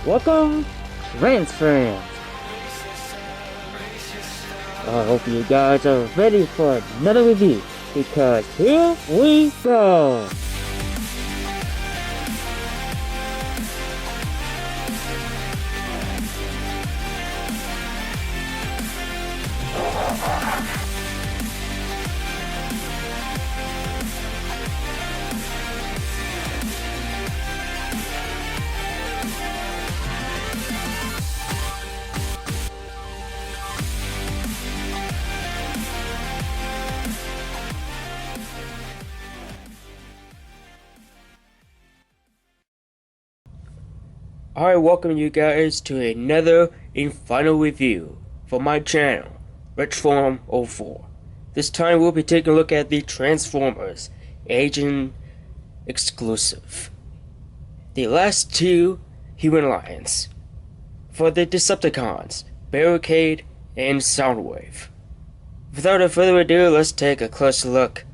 Welcome, Transference. I hope you guys are ready for another review, because here we go! Alright, welcome you guys to another and final review for my channel, Retform04. This time we'll be taking a look at the Transformers Asian exclusive. The last two Human Alliance for the Decepticons, Barricade and Soundwave. Without further ado, let's take a closer look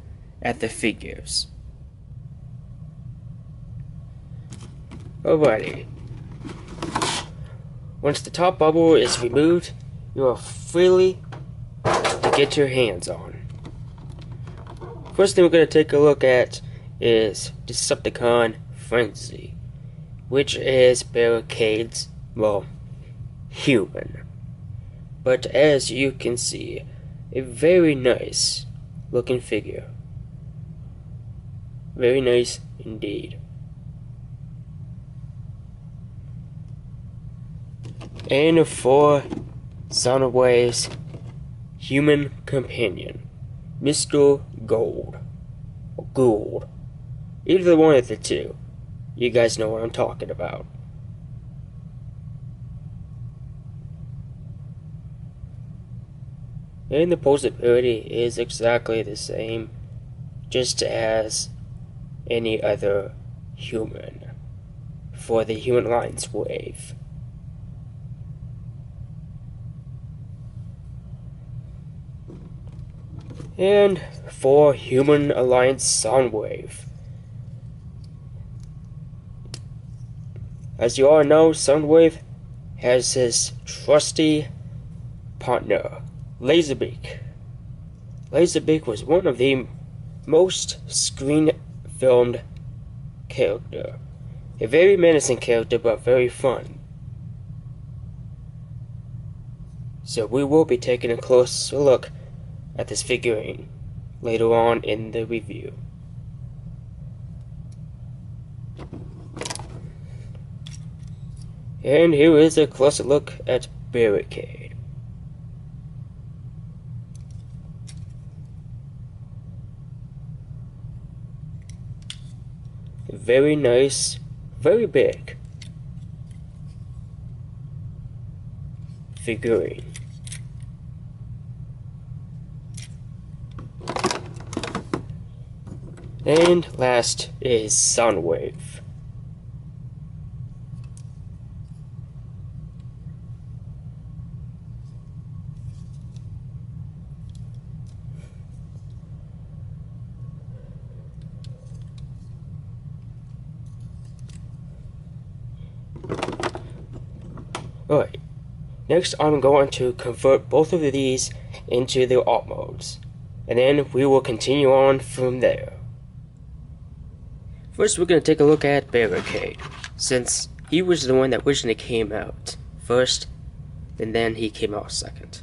at the figures. Alrighty. Once the top bubble is removed, you are freely to get your hands on. First thing we're going to take a look at is Decepticon Frenzy, which is Barricade's, well, human. But as you can see, a very nice looking figure. Very nice indeed. And for Soundwave's human companion, Mr. Gold, or Gould, either one of the two, you guys know what I'm talking about. And the posability is exactly the same, just as any other human for the Human Alliance wave. And for Human Alliance Soundwave. As you all know, Soundwave has his trusty partner, Laserbeak. Laserbeak was one of the most screen-filmed character. A very menacing character, but very fun. So we will be taking a closer look at this figurine later on in the review. And here is a closer look at Barricade. Very nice, very big figurine. And last is Soundwave. Alright, next I'm going to convert both of these into the alt modes, and then we will continue on from there. First, we're going to take a look at Barricade, since he was the one that originally came out first, and then he came out second.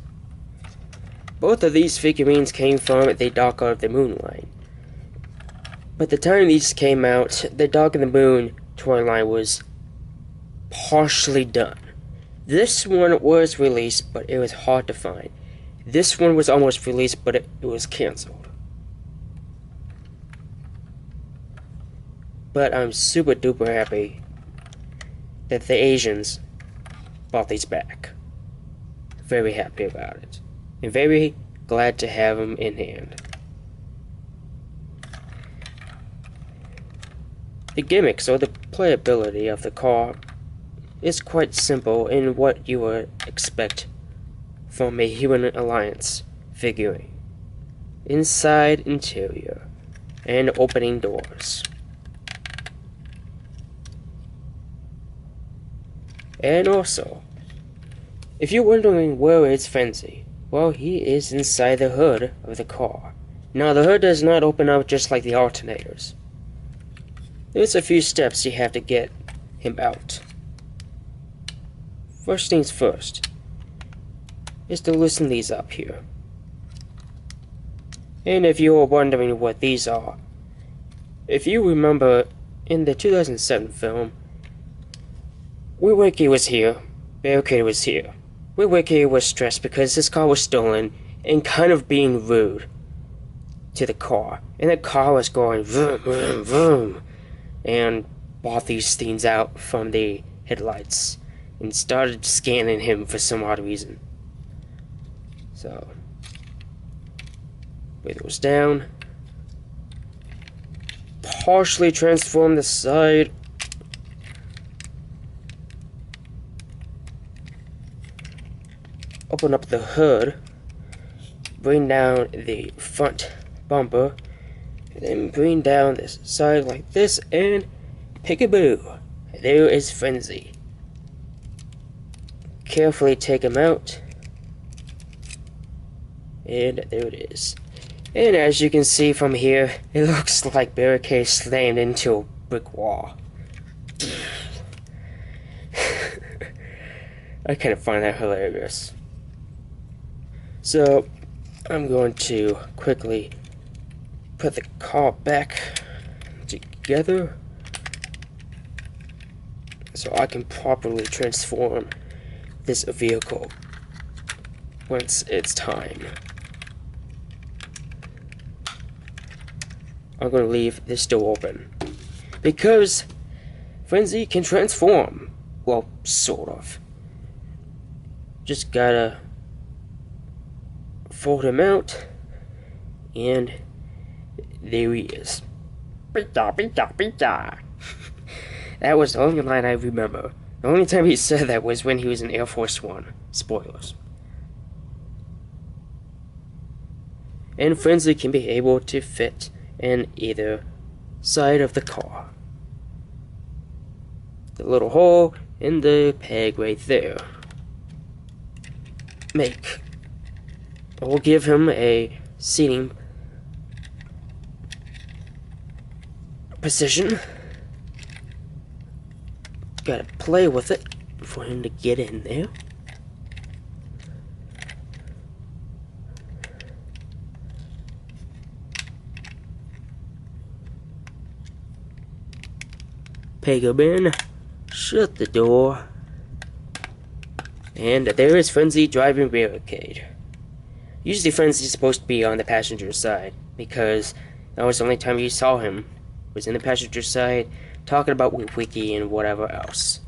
Both of these figurines came from the Dark of the Moon line. But the time these came out, the Dark of the Moon toy line was partially done. This one was released, but it was hard to find. This one was almost released, but it was cancelled. But I'm super duper happy that the Asians bought these back. Very happy about it. And very glad to have them in hand. The gimmicks or the playability of the car is quite simple in what you would expect from a Human Alliance figurine. Inside interior and opening doors. And also, if you're wondering where is Frenzy, well, he is inside the hood of the car. Now, the hood does not open up just like the alternators. There's a few steps you have to get him out. First things first is to loosen these up here. And if you're wondering what these are, if you remember in the 2007 film, Wiki was here, Barricade was here. Wiki was stressed because his car was stolen and kind of being rude to the car. And the car was going vroom, vroom, vroom, and bought these things out from the headlights and started scanning him for some odd reason. So, lay those down. Partially transform the side. Open up the hood. Bring down the front bumper. And then bring down this side like this, and peekaboo. There is Frenzy. Carefully take him out. And there it is. And as you can see from here, it looks like Barricade slammed into a brick wall. I kind of find that hilarious. So, I'm going to quickly put the car back together so I can properly transform this vehicle once it's time. I'm going to leave this door open because Frenzy can transform. Well, sort of. Just gotta fold him out, and there he is. Pizza, pizza, pizza. That was the only line I remember. The only time he said that was when he was in Air Force One. Spoilers. And Frenzy can be able to fit in either side of the car. The little hole in the peg right there. We'll give him a seating position. Gotta play with it for him to get in there. Peg him in, shut the door, and there is Frenzy driving Barricade. Usually Frenzy is supposed to be on the passenger side, because that was the only time you saw him, was in the passenger side, talking about Wiki and whatever else.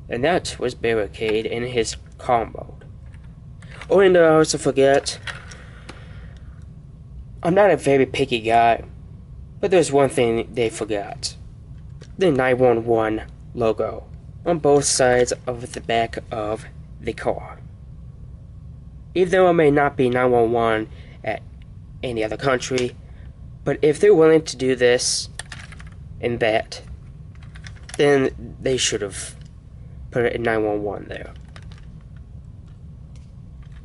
And that was Barricade in his calm mode. Oh, and I also forget, I'm not a very picky guy, but there's one thing they forgot. The 911 logo on both sides of the back of the car. Even though it may not be 911 at any other country, but if they're willing to do this and that, then they should have put it in 911 there.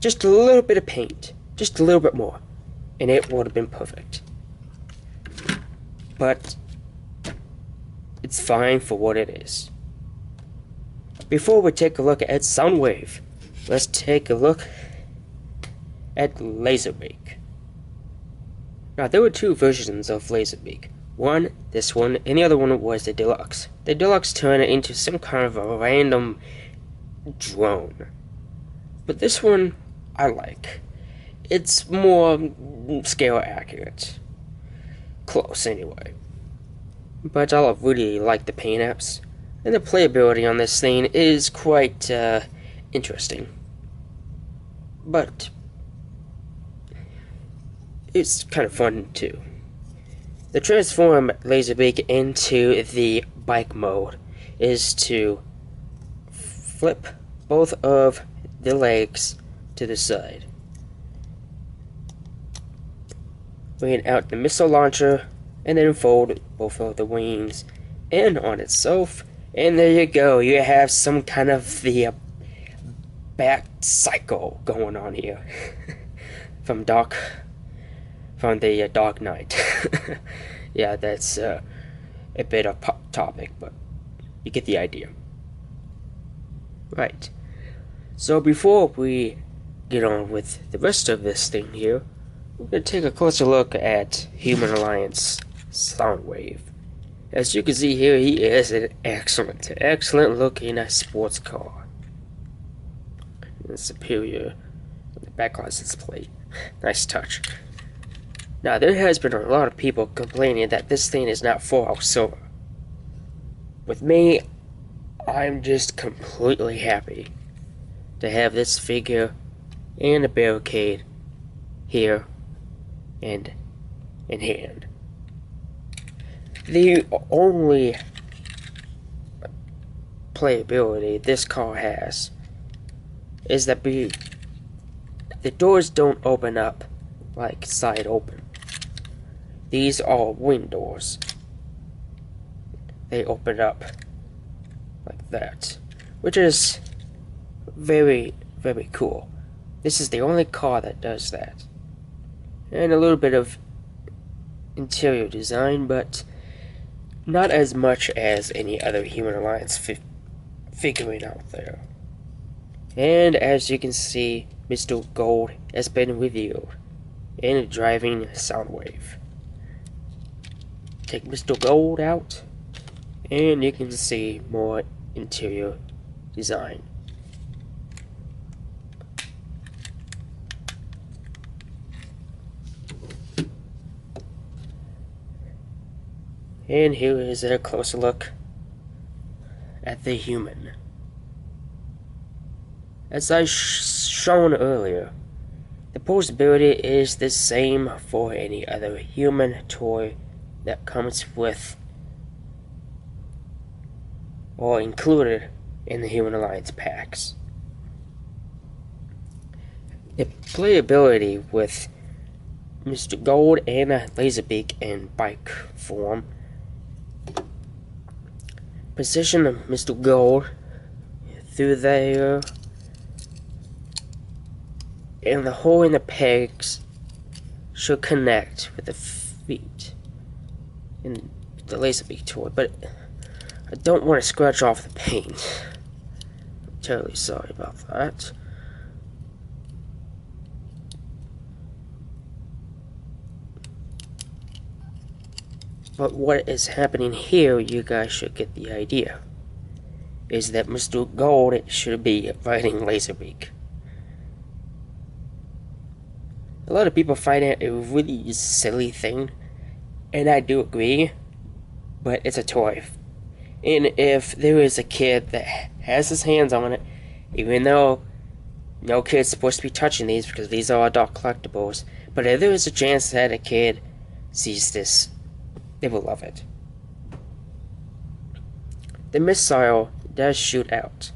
Just a little bit of paint, just a little bit more, and it would have been perfect. But it's fine for what it is. Before we take a look at Soundwave, let's take a look at Laserbeak. Now, there were two versions of Laserbeak. One, this one, and the other one was the Deluxe. The Deluxe turned it into some kind of a random drone. But this one, I like. It's more scale accurate. Close, anyway. But I really like the paint apps, and the playability on this thing is quite interesting. But it's kind of fun too. The transform Laserbeak into the bike mode is to flip both of the legs to the side. Bring out the missile launcher, and then fold both of the wings in on itself, And there you go, you have some kind of the Bat cycle going on here. from the Dark Knight. Yeah, that's a bit of pop topic, but you get the idea. Right. So before we get on with the rest of this thing here, we're going to take a closer look at Human Alliance Soundwave. As you can see here, he is an excellent looking sports car. The superior back license plate. Nice touch. Now, there has been a lot of people complaining that this thing is not Fallow silver. With me, I'm just completely happy to have this figure and a Barricade here and in hand. The only playability this car has is that the doors don't open up like side open. These are wing doors. They open up like that, which is very, very cool. This is the only car that does that. And a little bit of interior design, but not as much as any other Human Alliance figurine out there. And as you can see, Mr. Gold has been revealed in driving Soundwave. Take Mr. Gold out, and you can see more interior design. And here is a closer look at the human. As I shown earlier, the posability is the same for any other human toy that comes with or included in the Human Alliance packs. The playability with Mr. Gold and Laserbeak in bike form. Position Mr. Gold through there, and the hole in the pegs should connect with the feet in the Laserbeak toy, but I don't want to scratch off the paint. I'm terribly sorry about that. But what is happening here, you guys should get the idea, is that Mr. Gold should be riding Laserbeak. A lot of people find it a really silly thing, and I do agree, but it's a toy. And if there is a kid that has his hands on it, even though no kid's supposed to be touching these because these are adult collectibles, but if there is a chance that a kid sees this, they will love it. The missile does shoot out,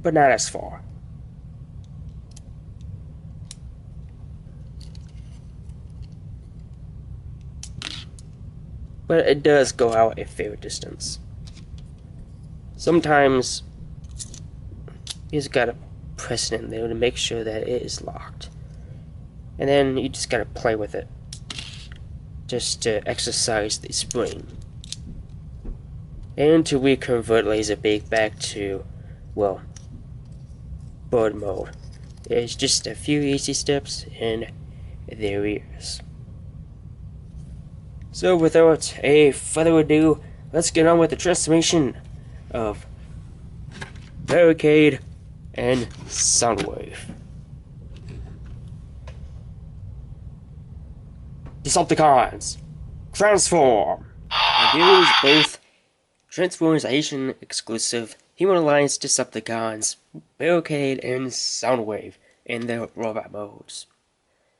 but not as far. But it does go out a fair distance. Sometimes you just gotta press it in there to make sure that it is locked. And then you just gotta play with it, just to exercise the spring. And to reconvert Laserbeak back to, well, bird mode. It's just a few easy steps, and there he is. So without a further ado, let's get on with the transformation of Barricade and Soundwave. Decepticons, transform! And here is both Transformation exclusive Human Alliance Decepticons, Barricade and Soundwave in their robot modes.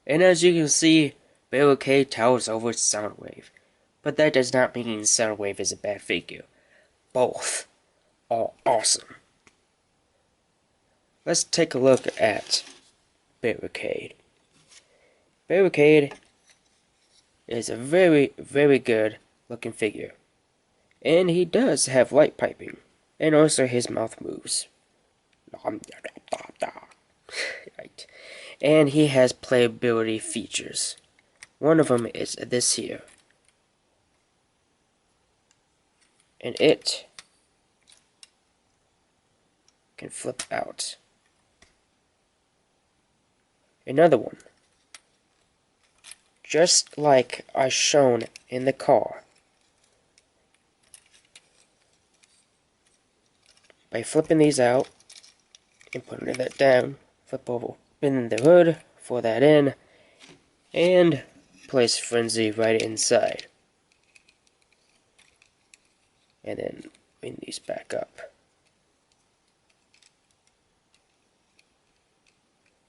And as you can see, Barricade towers over Soundwave, but that does not mean Soundwave is a bad figure. Both are awesome. Let's take a look at Barricade. Barricade is a very, very good looking figure. And he does have light piping. And also his mouth moves. Right. And he has playability features. One of them is this here. And it can flip out. Another one, just like I shown in the car, by flipping these out and putting that down, flip over, open the hood, pull that in, and place Frenzy right inside. And then bring these back up.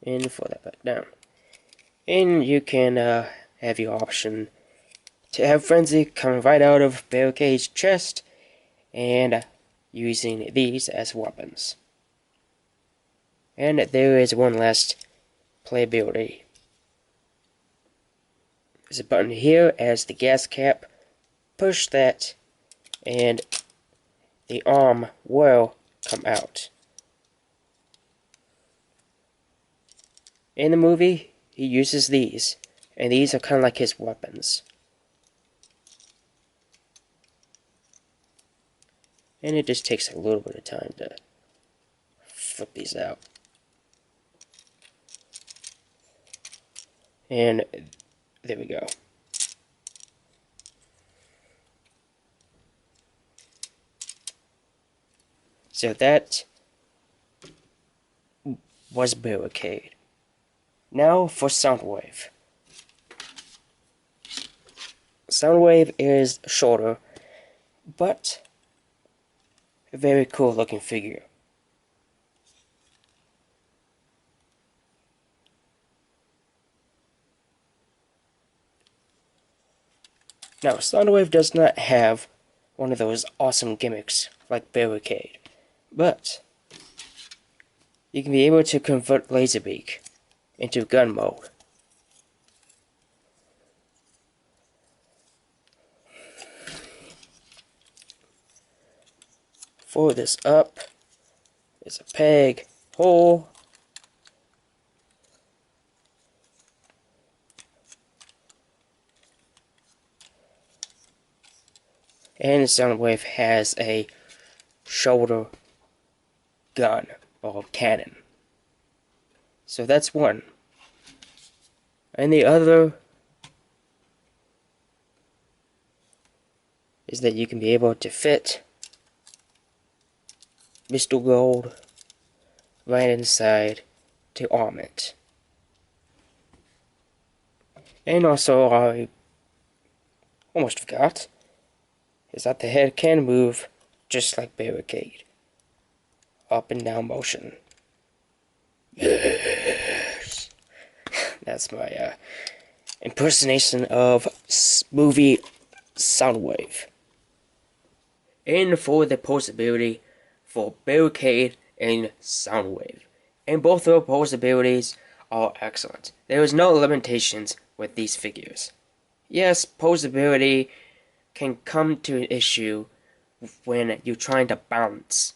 And pull that back down. And you can have your option to have Frenzy come right out of Barricade's chest and using these as weapons. And there is one last playability. There's a button here as the gas cap. Push that and the arm will come out. In the movie, he uses these, and these are kind of like his weapons. And it just takes a little bit of time to flip these out. And there we go. So that was Barricade. Now for Soundwave. Soundwave is shorter, but a very cool looking figure. Now, Soundwave does not have one of those awesome gimmicks like Barricade, but you can be able to convert Laserbeak into gun mode. Fold this up. There's a peg, hole. And Soundwave has a shoulder gun or cannon. So that's one. And the other is that you can be able to fit Mr. Gold right inside to arm it. And also, I almost forgot, is that the head can move just like Barricade. Up and down motion. Yes! That's my impersonation of movie Soundwave. And for the possibility for Barricade and Soundwave. And both of those abilities are excellent. There is no limitations with these figures. Yes, posability can come to an issue when you're trying to balance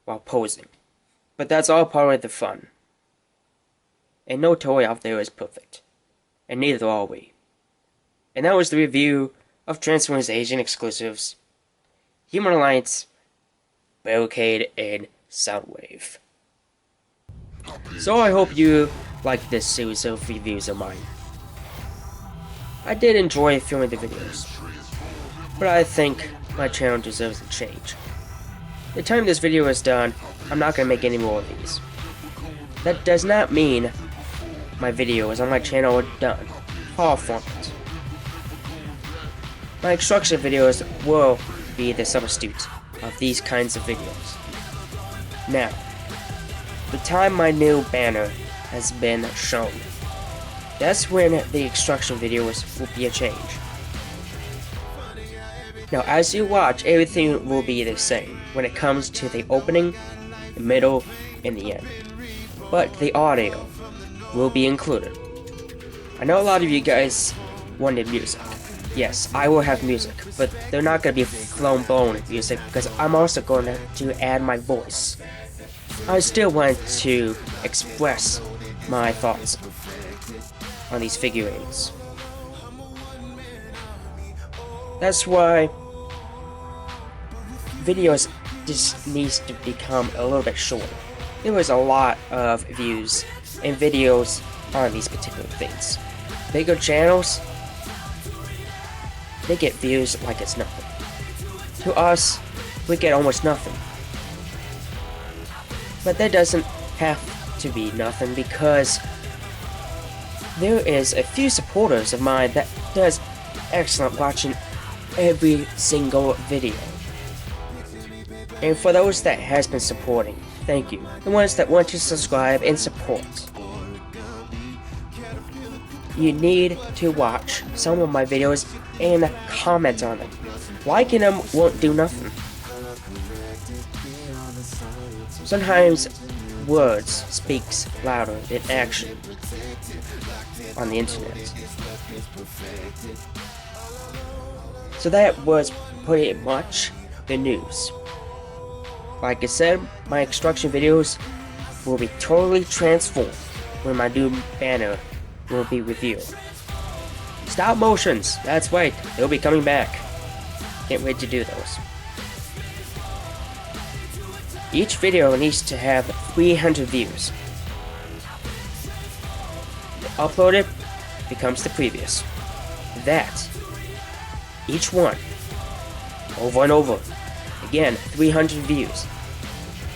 while posing. But that's all part of the fun. And no toy out there is perfect. And neither are we. And that was the review of Transformers Asian exclusives, Human Alliance, Barricade, and Soundwave. So I hope you liked this series of reviews of mine. I did enjoy filming the videos, but I think my channel deserves a change. The time this video is done, I'm not going to make any more of these. That does not mean my videos on my channel are done. Far from it. My instruction videos will be the substitute of these kinds of videos. Now, the time my new banner has been shown, that's when the instruction videos will be a change. Now, as you watch, everything will be the same when it comes to the opening, the middle, and the end. But the audio will be included. I know a lot of you guys wanted music. yes, I will have music, but they're not going to be full-blown music because I'm also going to add my voice. I still want to express my thoughts on these figurines. That's why videos just needs to become a little bit shorter. There was a lot of views and videos on these particular things. Bigger channels, they get views like it's nothing. To us, we get almost nothing. But that doesn't have to be nothing because there is a few supporters of mine that does excellent watching every single video. And for those that has been supporting, thank you. The ones that want to subscribe and support. You need to watch some of my videos and comment on them. Liking them won't do nothing. Sometimes words speaks louder than action on the internet. So that was pretty much the news. Like I said, my construction videos will be totally transformed when my new banner will be revealed. Stop motions, that's right, they'll be coming back. Can't wait to do those. Each video needs to have 300 views. Uploaded becomes the previous. That, each one, over and over. Again, 300 views.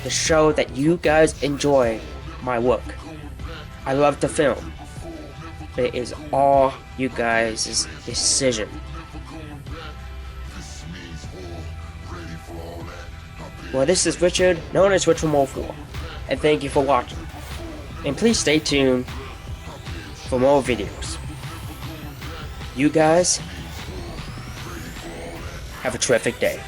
To show that you guys enjoy my work. I love to film. But it is all you guys' decision. Well, this is Richard, known as Rich from 04, and thank you for watching. And please stay tuned for more videos. You guys have a terrific day.